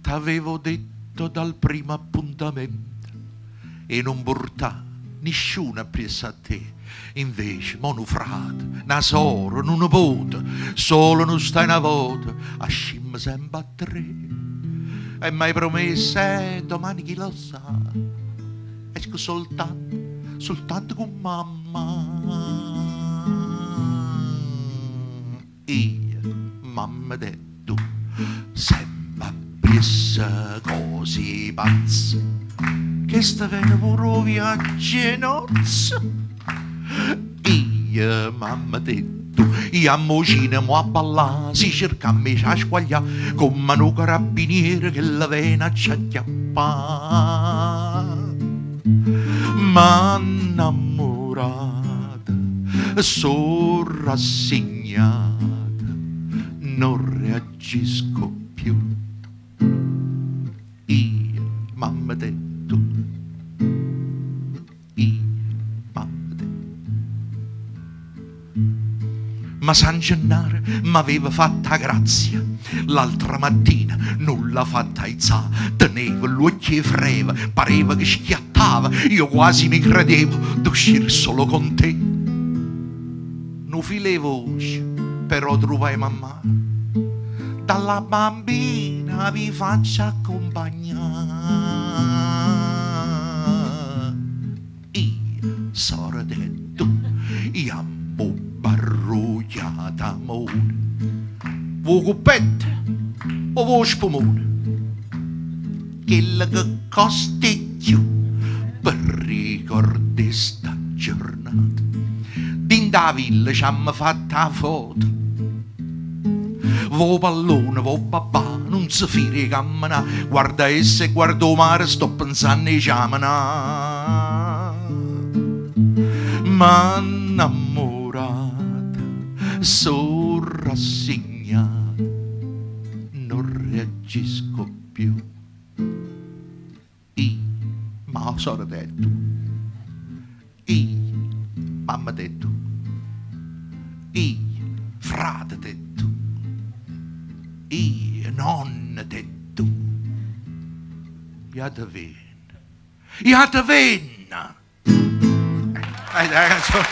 T'avevo detto dal primo appuntamento e non portà nessuno appresso a te. Invece, mo' nu frate, una sora, un nipote, solo non stai una volta, ascimmo sempre a tre. E m'hai promesso, domani chi lo sa, esco soltanto con mamma. Io, mamma detto, sempre appresso così pazzo, che sta venne pure viaggio nozze. Io, mamma detto, io a mocina mo a ballare, si cerca a me a squagliare, come un carabiniere che la vena a acchiappare. Ma innamorata, sono rassegnata, non reagisco più. Io, mamma detto, io, mamma detto. Ma San Gennaro m'aveva fatta grazia. L'altra mattina nulla fatta aizzare, tenevo l'occhio e freva, pareva che schiattava, io quasi mi credevo d'uscire solo con te. Non file voce, però trovai mamma, dalla bambina vi faccio accompagnare. Io sarò detto, io barrugliata amore, vuoi cuppette o vuoi spumone? Quella che costicchio per ricordare sta giornata. Dinda villa ci hanno fatta la foto, vo pallone, vo babà, non si fide cammina, guarda essa e guarda il mare, sto pensando ai ciamana. Ma innamorata, sono rassegnata, non reagisco più. Io, ma sono detto, io, mamma detto, io, frate detto, io, nonna detto, io te venna, io te venna. Dai, canzone.